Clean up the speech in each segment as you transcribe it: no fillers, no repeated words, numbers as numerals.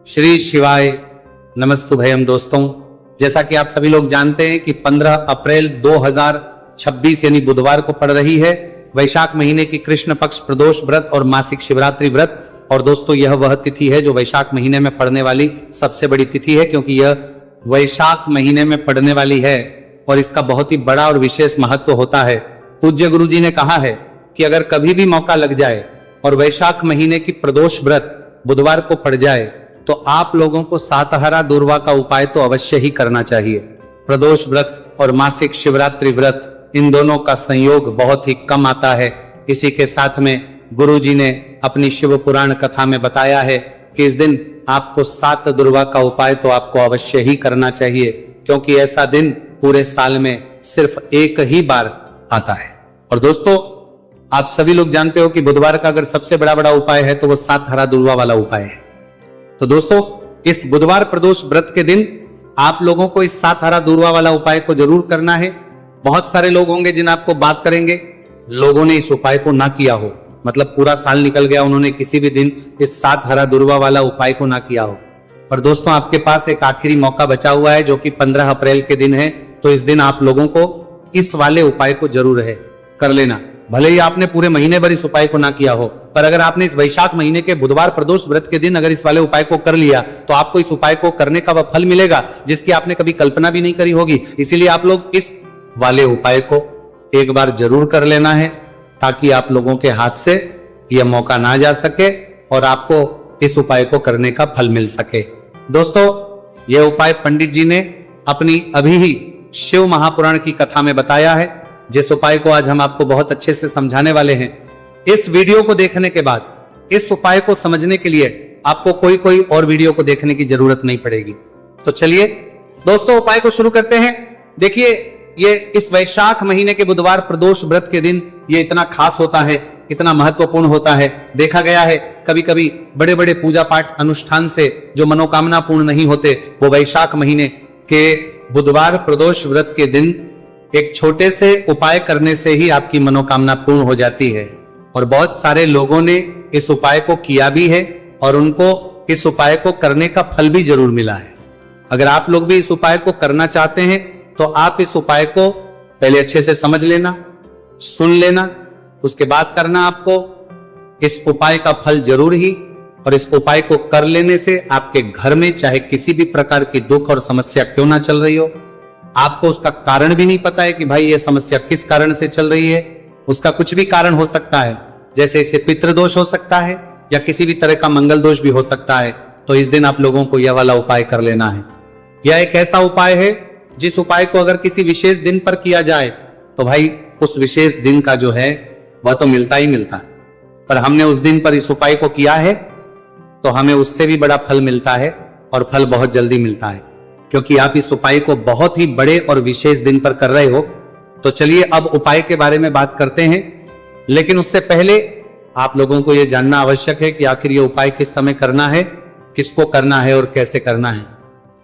श्री शिवाय नमस्तुभयम। दोस्तों, जैसा कि आप सभी लोग जानते हैं कि 15 अप्रैल 2026 यानी बुधवार को पड़ रही है वैशाख महीने की कृष्ण पक्ष प्रदोष व्रत और मासिक शिवरात्रि व्रत। और दोस्तों, यह वह तिथि है जो वैशाख महीने में पड़ने वाली सबसे बड़ी तिथि है, क्योंकि यह वैशाख महीने में पड़ने वाली है और इसका बहुत ही बड़ा और विशेष महत्व होता है। पूज्य गुरु जी ने कहा है कि अगर कभी भी मौका लग जाए और वैशाख महीने की प्रदोष व्रत बुधवार को पड़ जाए तो आप लोगों को सातहरा दूर्वा का उपाय तो अवश्य ही करना चाहिए। प्रदोष व्रत और मासिक शिवरात्रि व्रत, इन दोनों का संयोग बहुत ही कम आता है। इसी के साथ में गुरु जी ने अपनी शिव पुराण कथा में बताया है कि इस दिन आपको 7 दूर्वा का उपाय तो आपको अवश्य ही करना चाहिए, क्योंकि ऐसा दिन पूरे साल में सिर्फ एक ही बार आता है। और दोस्तों, आप सभी लोग जानते हो कि बुधवार का अगर सबसे बड़ा उपाय है तो वो 7 हरा दूर्वा वाला उपाय है। तो दोस्तों, इस बुधवार प्रदोष व्रत के दिन आप लोगों को इस 7 हरा दूर्वा वाला उपाय को जरूर करना है। बहुत सारे लोग होंगे जिन आपको बात करेंगे, लोगों ने इस उपाय को ना किया हो, मतलब पूरा साल निकल गया, उन्होंने किसी भी दिन इस 7 हरा दूर्वा वाला उपाय को ना किया हो। पर दोस्तों, आपके पास एक आखिरी मौका बचा हुआ है जो कि 15 अप्रैल के दिन है। तो इस दिन आप लोगों को इस वाले उपाय को जरूर है कर लेना। भले ही आपने पूरे महीने भर इस उपाय को ना किया हो, पर अगर आपने इस वैशाख महीने के बुधवार प्रदोष व्रत के दिन अगर इस वाले उपाय को कर लिया तो आपको इस उपाय को करने का वह फल मिलेगा जिसकी आपने कभी कल्पना भी नहीं करी होगी। इसीलिए आप लोग इस वाले उपाय को एक बार जरूर कर लेना है, ताकि आप लोगों के हाथ से यह मौका ना जा सके और आपको इस उपाय को करने का फल मिल सके। दोस्तों, यह उपाय पंडित जी ने अपनी अभी ही शिव महापुराण की कथा में बताया है, जिस उपाय को आज हम आपको बहुत अच्छे से समझाने वाले हैं। इस वीडियो को देखने के बाद इस उपाय को समझने के लिए आपको कोई और वीडियो को देखने की जरूरत नहीं पड़ेगी। तो चलिए दोस्तों, उपाय को शुरू करते हैं। देखिए, ये इस वैशाख महीने के बुधवार प्रदोष व्रत के दिन ये इतना खास होता है, इतना महत्वपूर्ण होता है। देखा गया है कभी कभी बड़े बड़े पूजा पाठ अनुष्ठान से जो मनोकामना पूर्ण नहीं होते, वो वैशाख महीने के बुधवार प्रदोष व्रत के दिन एक छोटे से उपाय करने से ही आपकी मनोकामना पूर्ण हो जाती है। और बहुत सारे लोगों ने इस उपाय को किया भी है और उनको इस उपाय को करने का फल भी जरूर मिला है। अगर आप लोग भी इस उपाय को करना चाहते हैं तो आप इस उपाय को पहले अच्छे से समझ लेना, सुन लेना, उसके बाद करना। आपको इस उपाय का फल जरूर ही, और इस उपाय को कर लेने से आपके घर में चाहे किसी भी प्रकार की दुख और समस्या क्यों ना चल रही हो, आपको उसका कारण भी नहीं पता है कि भाई ये समस्या किस कारण से चल रही है, उसका कुछ भी कारण हो सकता है, जैसे इसे पितृदोष हो सकता है या किसी भी तरह का मंगल दोष भी हो सकता है। तो इस दिन आप लोगों को यह वाला उपाय कर लेना है। यह एक ऐसा उपाय है जिस उपाय को अगर किसी विशेष दिन पर किया जाए तो भाई उस विशेष दिन का जो है वह तो मिलता ही मिलता है। पर हमने उस दिन पर इस उपाय को किया है तो हमें उससे भी बड़ा फल मिलता है, और फल बहुत जल्दी मिलता है, क्योंकि आप इस उपाय को बहुत ही बड़े और विशेष दिन पर कर रहे हो। तो चलिए अब उपाय के बारे में बात करते हैं, लेकिन उससे पहले आप लोगों को यह जानना आवश्यक है कि आखिर ये उपाय किस समय करना है, किसको करना है और कैसे करना है।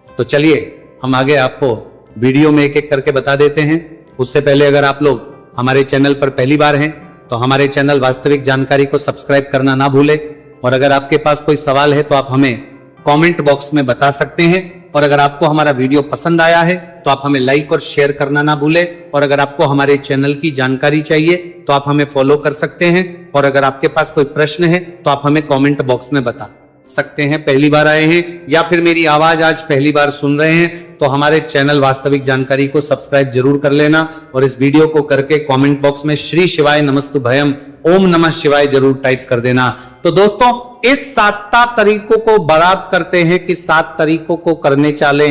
तो चलिए हम आगे आपको वीडियो में एक एक करके बता देते हैं। उससे पहले अगर आप लोग हमारे चैनल पर पहली बार हैं तो हमारे चैनल वास्तविक जानकारी को सब्सक्राइब करना ना भूलें। और अगर आपके पास कोई सवाल है तो आप हमें कमेंट बॉक्स में बता सकते हैं। और अगर आपको हमारा वीडियो पसंद आया है तो आप हमें लाइक और शेयर करना ना भूलें। और अगर आपको हमारे चैनल की जानकारी चाहिए तो आप हमें फॉलो कर सकते हैं। और अगर आपके पास कोई प्रश्न है तो आप हमें कमेंट बॉक्स में बता सकते हैं। पहली बार आए हैं या फिर मेरी आवाज आज पहली बार सुन रहे हैं तो हमारे चैनल वास्तविक जानकारी को सब्सक्राइब जरूर कर लेना, और इस वीडियो को करके कमेंट बॉक्स में श्री शिवाय नमस्तुभयम ओम नमः शिवाय जरूर टाइप कर देना। तो दोस्तों, इस 7 तरीकों को बराबर करते हैं कि 7 तरीकों को करने चाले।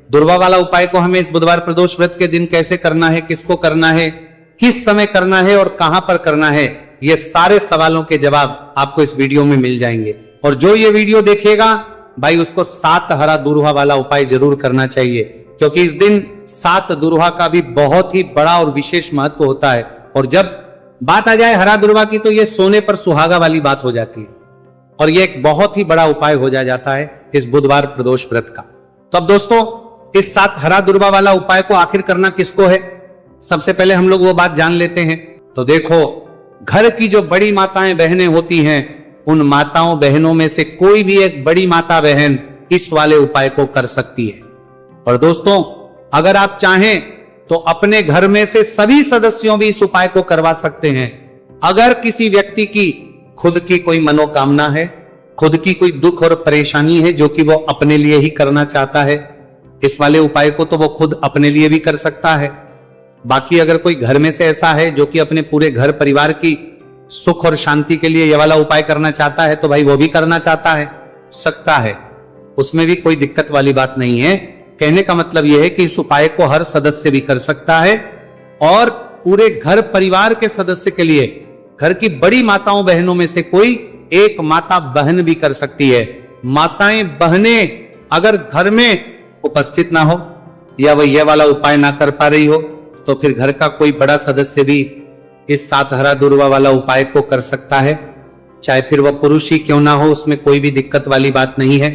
दुर्वा वाला उपाय को हमें इस बुधवार प्रदोष व्रत के दिन कैसे करना है, किसको करना है, किस समय करना है और कहां पर करना है, ये सारे सवालों के जवाब आपको इस वीडियो में मिल जाएंगे। और जो ये वीडियो देखेगा भाई उसको 7 हरा दूर्वा वाला उपाय जरूर करना चाहिए, क्योंकि इस दिन 7 दूर्वा का भी बहुत ही बड़ा और विशेष महत्व होता है। और जब बात आ जाए हरा दूर्वा की तो ये सोने पर सुहागा वाली बात हो जाती है, और ये एक बहुत ही बड़ा उपाय हो जाता है इस बुधवार प्रदोष व्रत का। तो अब दोस्तों, इस 7 हरा दूर्वा वाला उपाय को आखिर करना किसको है, सबसे पहले हम लोग वो बात जान लेते हैं। तो देखो, घर की जो बड़ी माताएं बहनें होती हैं उन माताओं बहनों में से कोई भी एक बड़ी माता बहन इस वाले उपाय को कर सकती है। और दोस्तों, अगर आप चाहें तो अपने घर में से सभी सदस्यों भी इस उपाय को करवा सकते हैं। अगर किसी व्यक्ति की खुद की कोई मनोकामना है, खुद की कोई दुख और परेशानी है जो कि वो अपने लिए ही करना चाहता है, इस वाले उपाय को तो वो खुद अपने लिए भी कर सकता है। बाकी अगर कोई घर में से ऐसा है जो कि अपने पूरे घर परिवार की सुख और शांति के लिए यह वाला उपाय करना चाहता है, तो भाई वो भी करना चाहता है, सकता है, उसमें भी कोई दिक्कत वाली बात नहीं है। कहने का मतलब यह है कि इस उपाय को हर सदस्य भी कर सकता है और पूरे घर परिवार के सदस्य के लिए घर की बड़ी माताओं बहनों में से कोई एक माता बहन भी कर सकती है। माताएं बहनें अगर घर में उपस्थित ना हो या वह यह वाला उपाय ना कर पा रही हो, तो फिर घर का कोई बड़ा सदस्य भी इस 7 हरा दूर्वा वाला उपाय को कर सकता है, चाहे फिर वह पुरुष ही क्यों ना हो, उसमें कोई भी दिक्कत वाली बात नहीं है।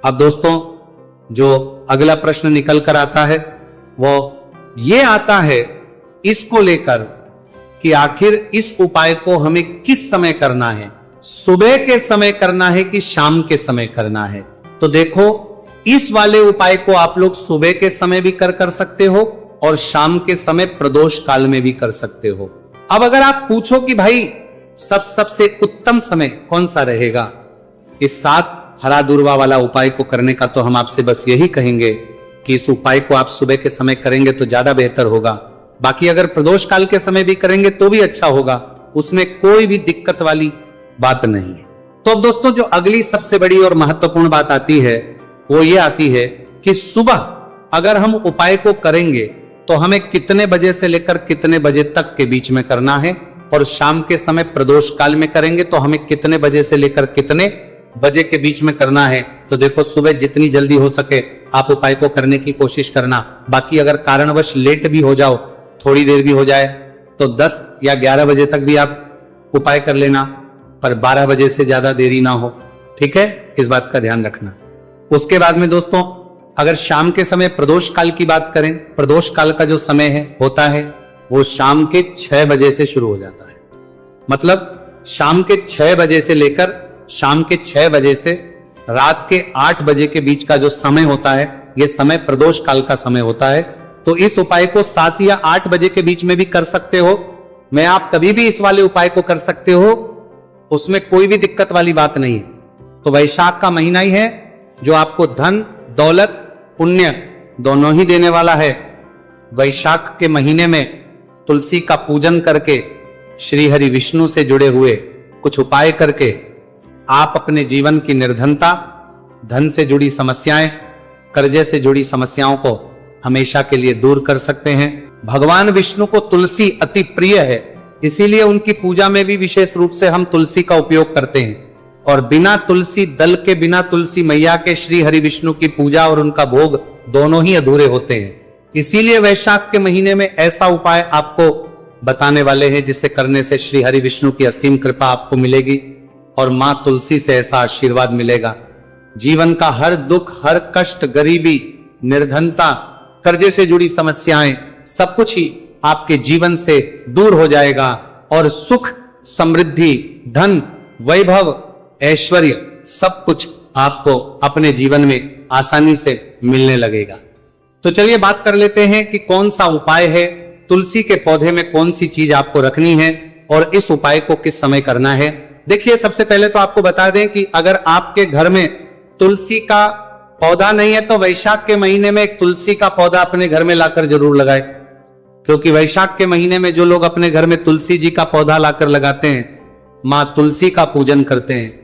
अब दोस्तों, जो अगला प्रश्न निकल कर आता है वो ये आता है इसको लेकर कि आखिर इस उपाय को हमें किस समय करना है, सुबह के समय करना है कि शाम के समय करना है। तो देखो, इस वाले उपाय को आप लोग सुबह के समय भी कर सकते हो और शाम के समय प्रदोष काल में भी कर सकते हो। अब अगर आप पूछो कि भाई सबसे उत्तम समय कौन सा रहेगा इस 7 हरा दूर्वा वाला उपाय को करने का, तो हम आपसे बस यही कहेंगे कि इस उपाय को आप सुबह के समय करेंगे तो ज्यादा बेहतर होगा। बाकी अगर प्रदोष काल के समय भी करेंगे तो भी अच्छा होगा, उसमें कोई भी दिक्कत वाली बात नहीं है। तो अब दोस्तों, जो अगली सबसे बड़ी और महत्वपूर्ण बात आती है वो ये आती है कि सुबह अगर हम उपाय को करेंगे तो हमें कितने बजे से लेकर कितने बजे तक के बीच में करना है, और शाम के समय प्रदोष काल में करेंगे तो हमें कितने बजे से लेकर कितने बजे के बीच में करना है। तो देखो, सुबह जितनी जल्दी हो सके आप उपाय को करने की कोशिश करना। बाकी अगर कारणवश लेट भी हो जाओ, थोड़ी देर भी हो जाए, तो 10 या 11 बजे तक भी आप उपाय कर लेना, पर 12 बजे से ज्यादा देरी ना हो, ठीक है, इस बात का ध्यान रखना। उसके बाद में दोस्तों, अगर शाम के समय प्रदोष काल की बात करें, प्रदोष काल का जो समय है होता है वो शाम के 6 बजे से शुरू हो जाता है। मतलब शाम के 6 बजे से लेकर शाम के 6 बजे से रात के 8 बजे के बीच का जो समय होता है, यह समय प्रदोष काल का समय होता है। तो इस उपाय को 7 या 8 बजे के बीच में भी कर सकते हो, मैं आप कभी भी इस वाले उपाय को कर सकते हो, उसमें कोई भी दिक्कत वाली बात नहीं है। तो वैशाख का महीना ही है जो आपको धन, दौलत, पुण्य दोनों ही देने वाला है। वैशाख के महीने में तुलसी का पूजन करके, श्री हरि विष्णु से जुड़े हुए कुछ उपाय करके आप अपने जीवन की निर्धनता, धन से जुड़ी समस्याएं, कर्जे से जुड़ी समस्याओं को हमेशा के लिए दूर कर सकते हैं। भगवान विष्णु को तुलसी अति प्रिय है, इसीलिए उनकी पूजा में भी विशेष रूप से हम तुलसी का उपयोग करते हैं। और बिना तुलसी दल के, बिना तुलसी मैया के श्री हरि विष्णु की पूजा और उनका भोग दोनों ही अधूरे होते हैं। इसीलिए वैशाख के महीने में ऐसा उपाय आपको बताने वाले हैं जिसे करने से श्री हरि विष्णु की असीम कृपा आपको मिलेगी और मां तुलसी से ऐसा आशीर्वाद मिलेगा। जीवन का हर दुख, हर कष्ट, गरीबी, निर्धनता, कर्जे से जुड़ी समस्याएं, सब कुछ ही आपके जीवन से दूर हो जाएगा और सुख, समृद्धि, धन, वैभव, ऐश्वर्य सब कुछ आपको अपने जीवन में आसानी से मिलने लगेगा। तो चलिए बात कर लेते हैं कि कौन सा उपाय है, तुलसी के पौधे में कौन सी चीज आपको रखनी है और इस उपाय को किस समय करना है। देखिए, सबसे पहले तो आपको बता दें कि अगर आपके घर में तुलसी का पौधा नहीं है तो वैशाख के महीने में एक तुलसी का पौधा अपने घर में लाकर जरूर लगाए, क्योंकि वैशाख के महीने में जो लोग अपने घर में तुलसी जी का पौधा लाकर लगाते हैं, मां तुलसी का पूजन करते हैं।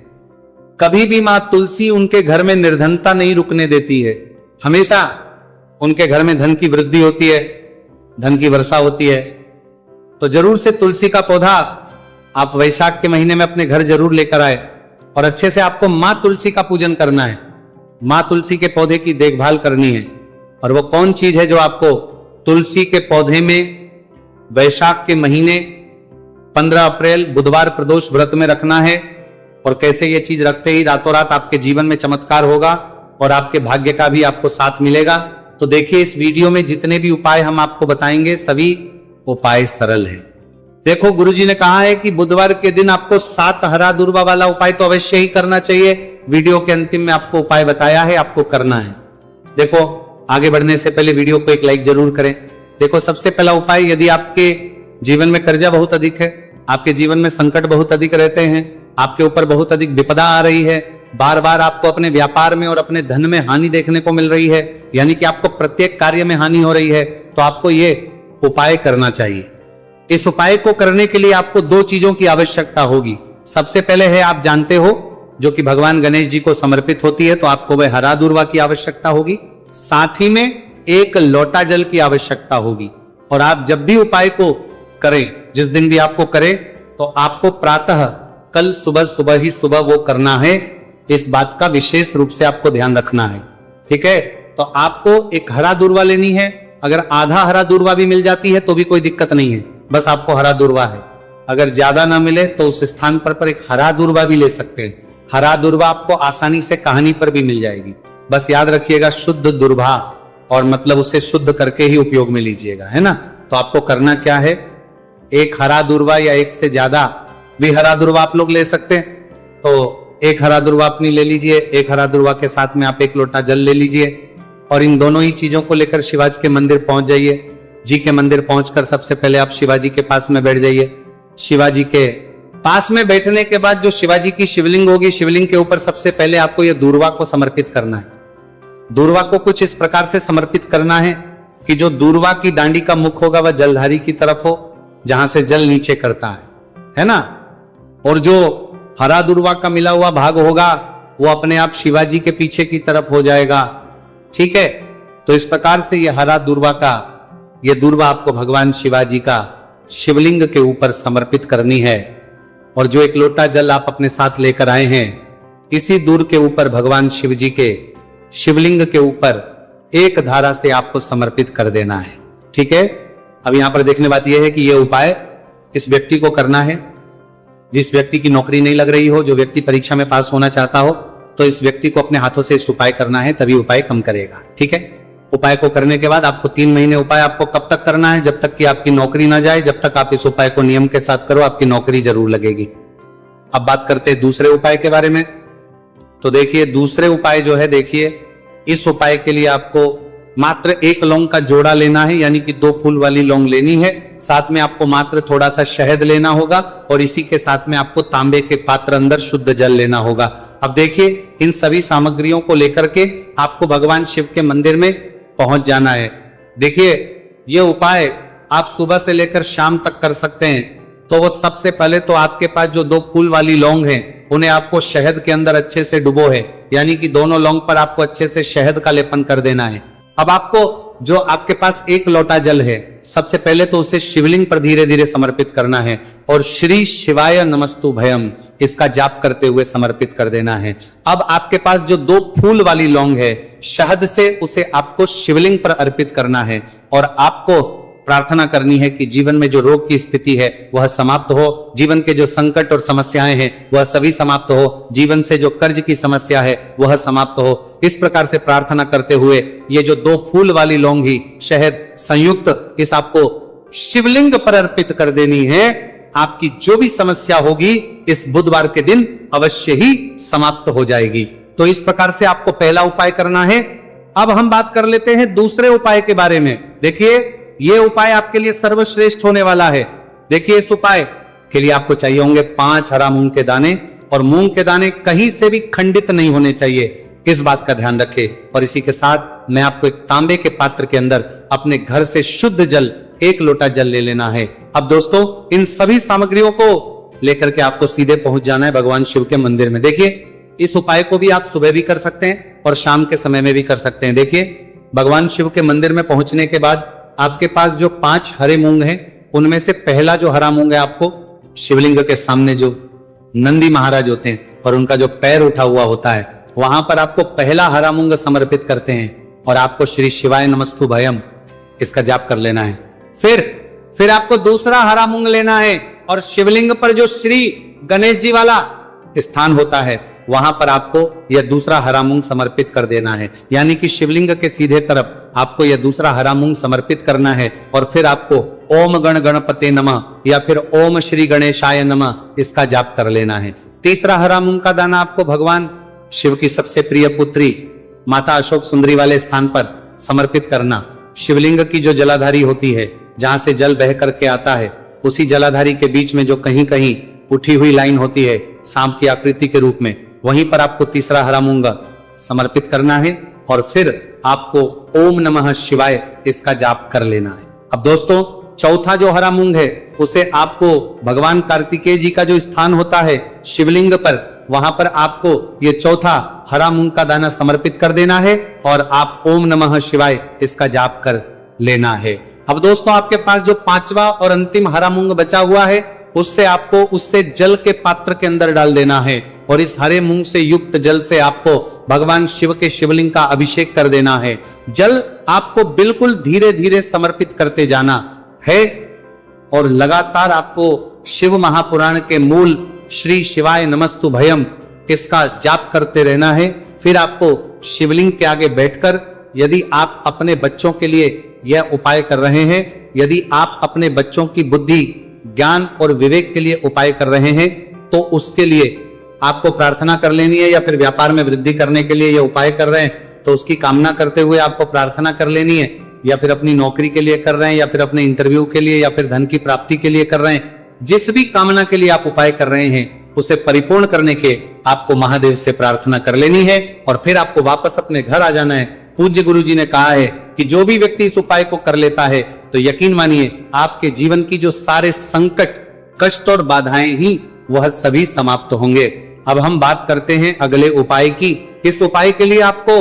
कभी भी मां तुलसी उनके घर में निर्धनता नहीं रुकने देती है, हमेशा उनके घर में धन की वृद्धि होती है, धन की वर्षा होती है। तो जरूर से तुलसी का पौधा आप वैशाख के महीने में अपने घर जरूर लेकर आए और अच्छे से आपको मां तुलसी का पूजन करना है, मां तुलसी के पौधे की देखभाल करनी है। और वो कौन चीज है जो आपको तुलसी के पौधे में वैशाख के महीने 15 अप्रैल बुधवार प्रदोष व्रत में रखना है, और कैसे ये चीज रखते ही रातों रात आपके जीवन में चमत्कार होगा और आपके भाग्य का भी आपको साथ मिलेगा। तो देखिए, इस वीडियो में जितने भी उपाय हम आपको बताएंगे सभी उपाय सरल हैं, देखो, गुरुजी ने कहा है कि बुधवार के दिन आपको 7 हरा दूर्वा वाला उपाय तो अवश्य ही करना चाहिए। वीडियो के अंतिम में आपको उपाय बताया है, आपको करना है। देखो, आगे बढ़ने से पहले वीडियो को एक लाइक जरूर करें। देखो, सबसे पहला उपाय, यदि आपके जीवन में कर्जा बहुत अधिक है, आपके जीवन में संकट बहुत अधिक रहते हैं, आपके ऊपर बहुत अधिक विपदा आ रही है, बार बार आपको अपने व्यापार में और अपने धन में हानि देखने को मिल रही है, यानी कि आपको प्रत्येक कार्य में हानि हो रही है, तो आपको ये उपाय करना चाहिए। इस उपाय को करने के लिए आपको 2 चीजों की आवश्यकता होगी। सबसे पहले है, आप जानते हो, जो कि भगवान गणेश जी को समर्पित होती है, तो आपको वह हरा दूर्वा की आवश्यकता होगी। साथ ही में 1 लोटा जल की आवश्यकता होगी। और आप जब भी उपाय को करें, जिस दिन भी आपको करें, तो आपको प्रातः कल सुबह ही सुबह वो करना है। इस बात का विशेष रूप से आपको ध्यान रखना है, ठीक है। तो आपको एक हरा दूर्वा लेनी है। अगर आधा हरा दूर्वा भी मिल जाती है तो भी कोई दिक्कत नहीं है, बस आपको हरा दूर्वा है। अगर ज्यादा ना मिले तो उस स्थान पर एक हरा दूर्वा भी ले सकते हैं। हरा दूर्वा आपको आसानी से कहानी पर भी मिल जाएगी। बस याद रखिएगा, शुद्ध दूर्वा, और मतलब उसे शुद्ध करके ही उपयोग में लीजिएगा, है ना। तो आपको करना क्या है, 1 हरा दूर्वा या 1 से ज्यादा भी हरा दूर्वा आप लोग ले सकते हैं। तो 1 हरा दूर्वा अपनी ले लीजिए। 1 हरा दूर्वा के साथ में आप 1 लोटा जल ले लीजिए, और इन दोनों ही चीजों को लेकर शिवाजी के मंदिर पहुंच जाइए। जी के मंदिर पहुंचकर सबसे पहले आप शिवाजी के पास में बैठ जाइए। शिवाजी के पास में बैठने के बाद जो शिवाजी की शिवलिंग होगी, शिवलिंग के ऊपर सबसे पहले आपको यह दूर्वा को समर्पित करना है। दूर्वा को कुछ इस प्रकार से समर्पित करना है कि जो दूर्वा की डांडी का मुख होगा वह जलधारी की तरफ हो, जहां से जल नीचे करता है ना। और जो हरा दूर्वा का मिला हुआ भाग होगा वो अपने आप शिवाजी के पीछे की तरफ हो जाएगा, ठीक है। तो इस प्रकार से यह हरा दूर्वा का, यह दूर्वा आपको भगवान शिवाजी का शिवलिंग के ऊपर समर्पित करनी है। और जो 1 लोटा जल आप अपने साथ लेकर आए हैं, इसी दूर के ऊपर भगवान शिव जी के शिवलिंग के ऊपर एक धारा से आपको समर्पित कर देना है, ठीक है। अब यहां पर देखने बात यह है कि यह उपाय इस व्यक्ति को करना है जिस व्यक्ति की नौकरी नहीं लग रही हो, जो व्यक्ति परीक्षा में पास होना चाहता हो, तो इस व्यक्ति को अपने हाथों से इस उपाय करना है, तभी उपाय कम करेगा, ठीक है। उपाय को करने के बाद आपको 3 महीने उपाय आपको कब तक करना है, जब तक कि आपकी नौकरी ना जाए। जब तक आप इस उपाय को नियम के साथ करो, आपकी नौकरी जरूर लगेगी। अब बात करते हैं दूसरे उपाय के बारे में। तो देखिए, दूसरे उपाय जो है, देखिए, इस उपाय के लिए आपको मात्र 1 लौंग का जोड़ा लेना है, यानी कि 2 फूल वाली लौंग लेनी है। साथ में आपको मात्र थोड़ा सा शहद लेना होगा, और इसी के साथ में आपको तांबे के पात्र अंदर शुद्ध जल लेना होगा। अब देखिए, इन सभी सामग्रियों को लेकर के आपको भगवान शिव के मंदिर में पहुंच जाना है। देखिए, यह उपाय आप सुबह से लेकर शाम तक कर सकते हैं। तो वो सबसे पहले तो आपके पास जो 2 फूल वाली लौंग हैं, उन्हें आपको शहद के अंदर अच्छे से डुबो है, यानी कि दोनों लौंग पर आपको अच्छे से शहद का लेपन कर देना है। अब आपको जो आपके पास 1 लोटा जल है, सबसे पहले तो उसे शिवलिंग पर धीरे धीरे समर्पित करना है, और श्री शिवाय नमस्तु भयम इसका जाप करते हुए समर्पित कर देना है। अब आपके पास जो 2 फूल वाली लौंग है, शहद से उसे आपको शिवलिंग पर अर्पित करना है, और आपको प्रार्थना करनी है कि जीवन में जो रोग की स्थिति है वह समाप्त हो, जीवन के जो संकट और समस्याएं हैं वह सभी समाप्त हो, जीवन से जो कर्ज की समस्या है वह समाप्त हो। इस प्रकार से प्रार्थना करते हुए ये जो 2 फूल वाली लौंग ही शहद संयुक्त इस आपको शिवलिंग पर अर्पित कर देनी है। आपकी जो भी समस्या होगी इस बुधवार के दिन अवश्य ही समाप्त हो जाएगी। तो इस प्रकार से आपको पहला उपाय करना है। अब हम बात कर लेते हैं दूसरे उपाय के बारे में। देखिए, यह उपाय आपके लिए सर्वश्रेष्ठ होने वाला है। देखिए, इस उपाय के लिए आपको चाहिए होंगे 5 हरा मूंग के दाने, और मूंग के दाने कहीं से भी खंडित नहीं होने चाहिए, इस बात का ध्यान रखें। और इसी के साथ मैं आपको एक तांबे के पात्र के अंदर अपने घर से शुद्ध जल 1 लोटा जल ले लेना है। अब दोस्तों, इन सभी सामग्रियों को लेकर के आपको सीधे पहुंच जाना है भगवान शिव के मंदिर में। देखिए, इस उपाय को भी आप सुबह भी कर सकते हैं और शाम के समय में भी कर सकते हैं। देखिए, भगवान शिव के मंदिर में पहुंचने के बाद आपके पास जो 5 हरे मूंग हैं, उनमें से पहला जो हरा मूंग है, आपको शिवलिंग के सामने जो नंदी महाराज होते हैं और उनका जो पैर उठा हुआ होता है, वहां पर आपको पहला हरा मूंग समर्पित करते हैं, और आपको श्री शिवाय नमस्तु भयम इसका जाप कर लेना है। फिर आपको दूसरा हरा मूंग लेना है, और शिवलिंग पर जो श्री गणेश जी वाला स्थान होता है वहां पर आपको यह दूसरा हरा मूंग समर्पित कर देना है। यानी कि शिवलिंग के सीधे तरफ आपको यह दूसरा हरा मूंग समर्पित करना है, और फिर आपको ओम गण गणपते नमः या फिर ओम श्री गणेशाय नमः इसका जाप कर लेना है। तीसरा हरा मूंग का दाना आपको भगवान शिव की सबसे प्रिय पुत्री माता अशोक सुंदरी वाले स्थान पर समर्पित करना। शिवलिंग की जो जलाधारी होती है, जहां से जल बह करके आता है, उसी जलाधारी के बीच में जो कहीं कहीं उठी हुई लाइन होती है सांप की आकृति के रूप में, वहीं पर आपको तीसरा हरा मूंग समर्पित करना है और फिर आपको ओम नमः शिवाय इसका जाप कर लेना है। अब दोस्तों, चौथा जो हरा मूंग है उसे आपको भगवान कार्तिकेय जी का जो स्थान होता है शिवलिंग पर, वहां पर आपको ये चौथा हरा मूंग का दाना समर्पित कर देना है और आप ओम नमः शिवाय इसका जाप कर लेना है। अब दोस्तों, आपके पास जो पांचवा और अंतिम हरा मूंग बचा हुआ है उससे आपको उससे जल के पात्र के अंदर डाल देना है और इस हरे मूंग से युक्त जल से आपको भगवान शिव के शिवलिंग का अभिषेक कर देना है। जल आपको बिल्कुल धीरे धीरे समर्पित करते जाना है और लगातार आपको शिव महापुराण के मूल श्री शिवाय नमस्तु भयम इसका जाप करते रहना है। फिर आपको शिवलिंग के आगे बैठकर, यदि आप अपने बच्चों के लिए यह उपाय कर रहे हैं, यदि आप अपने बच्चों की बुद्धि, ज्ञान और विवेक के लिए उपाय कर रहे हैं, तो उसके लिए आपको प्रार्थना कर लेनी है, या फिर व्यापार में वृद्धि करने के लिए यह उपाय कर रहे हैं तो उसकी कामना करते हुए आपको प्रार्थना कर लेनी है, या फिर अपनी नौकरी के लिए कर रहे हैं, या फिर अपने इंटरव्यू के लिए, या फिर धन की प्राप्ति के लिए कर रहे हैं। जिस भी कामना के लिए आप उपाय कर रहे हैं उसे परिपूर्ण करने के आपको महादेव से प्रार्थना कर लेनी है और फिर आपको वापस अपने घर आ जाना है। पूज्य गुरु जी ने कहा है कि जो भी व्यक्ति इस उपाय को कर लेता है तो यकीन मानिए आपके जीवन की जो सारे संकट, कष्ट और बाधाएं ही वह सभी समाप्त होंगे। अब हम बात करते हैं अगले उपाय की। इस उपाय के लिए आपको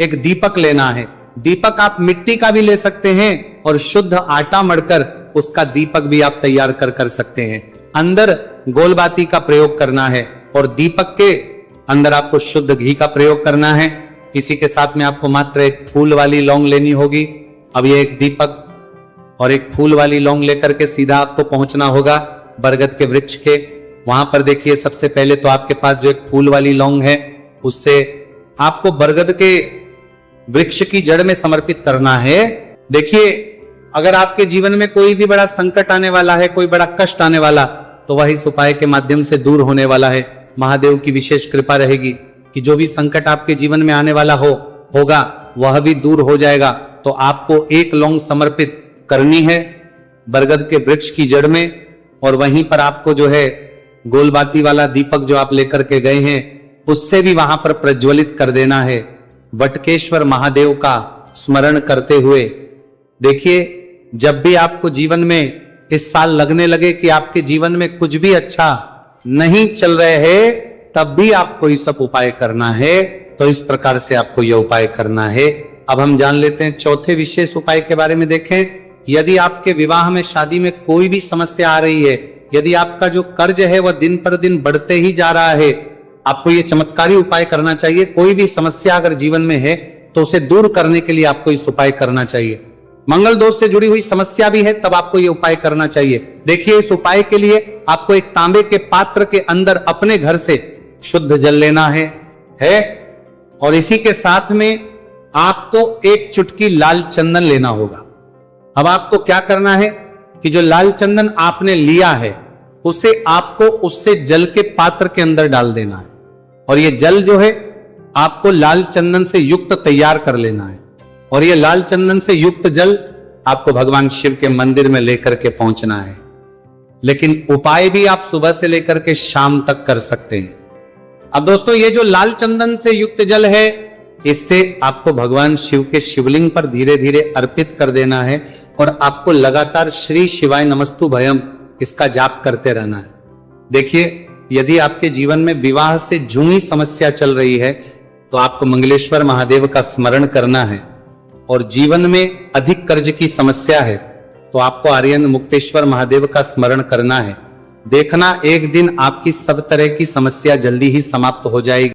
एक दीपक लेना है। दीपक आप मिट्टी का भी ले सकते हैं और शुद्ध आटा मढ़कर उसका दीपक भी आप तैयार कर सकते हैं। अंदर गोलबाती का प्रयोग करना है और दीपक के अंदर आपको शुद्ध घी का प्रयोग करना है। इसी के साथ में आपको मात्र एक फूल वाली लौंग लेनी होगी। अब ये एक दीपक और एक फूल वाली लौंग लेकर के सीधा आपको पहुंचना होगा बरगद के वृक्ष के। वहां पर देखिए, सबसे पहले तो आपके पास जो एक फूल वाली लौंग है उससे आपको बरगद के वृक्ष की जड़ में समर्पित करना है। देखिए, अगर आपके जीवन में कोई भी बड़ा संकट आने वाला है, कोई बड़ा कष्ट आने वाला, तो वह इस उपाय के माध्यम से दूर होने वाला है। महादेव की विशेष कृपा रहेगी कि जो भी संकट आपके जीवन में आने वाला होगा वह भी दूर हो जाएगा। तो आपको एक लौंग समर्पित करनी है बरगद के वृक्ष की जड़ में और वहीं पर आपको जो है गोलबाती वाला दीपक जो आप लेकर के गए हैं उससे भी वहां पर प्रज्वलित कर देना है, वटकेश्वर महादेव का स्मरण करते हुए। देखिए, जब भी आपको जीवन में इस साल लगने लगे कि आपके जीवन में कुछ भी अच्छा नहीं चल रहे हैं, तब भी आपको ये सब उपाय करना है। तो इस प्रकार से आपको यह उपाय करना है। अब हम जान लेते हैं चौथे विशेष उपाय के बारे में। देखें, यदि आपके विवाह में, शादी में कोई भी समस्या आ रही है, यदि आपका जो कर्ज है वह दिन पर दिन बढ़ते ही जा रहा है, आपको ये चमत्कारी उपाय करना चाहिए। कोई भी समस्या अगर जीवन में है तो उसे दूर करने के लिए आपको इस उपाय करना चाहिए। मंगल दोष से जुड़ी हुई समस्या भी है तब आपको ये उपाय करना चाहिए। देखिए, इस उपाय के लिए आपको एक तांबे के पात्र के अंदर अपने घर से शुद्ध जल लेना है और इसी के साथ में आपको एक चुटकी लाल चंदन लेना होगा। अब आपको क्या करना है कि जो लाल चंदन आपने लिया है उसे आपको उससे जल के पात्र के अंदर डाल देना है और ये जल जो है आपको लाल चंदन से युक्त तैयार कर लेना है और ये लाल चंदन से युक्त जल आपको भगवान शिव के मंदिर में लेकर के पहुंचना है। लेकिन उपाय भी आप सुबह से लेकर के शाम तक कर सकते हैं। अब दोस्तों, ये जो लाल चंदन से युक्त जल है इससे आपको भगवान शिव के शिवलिंग पर धीरे धीरे अर्पित कर देना है और आपको लगातार श्री शिवाय नमस्तु भयम इसका जाप करते रहना है। देखिए, यदि आपके जीवन में विवाह से जुड़ी समस्या चल रही है तो आपको मंगलेश्वर महादेव का स्मरण करना है और जीवन में अधिक कर्ज की समस्या है तो आपको आर्यन मुक्तेश्वर महादेव का स्मरण करना है। देखना, एक दिन आपकी सब तरह की समस्या जल्दी ही समाप्त हो जाएगी।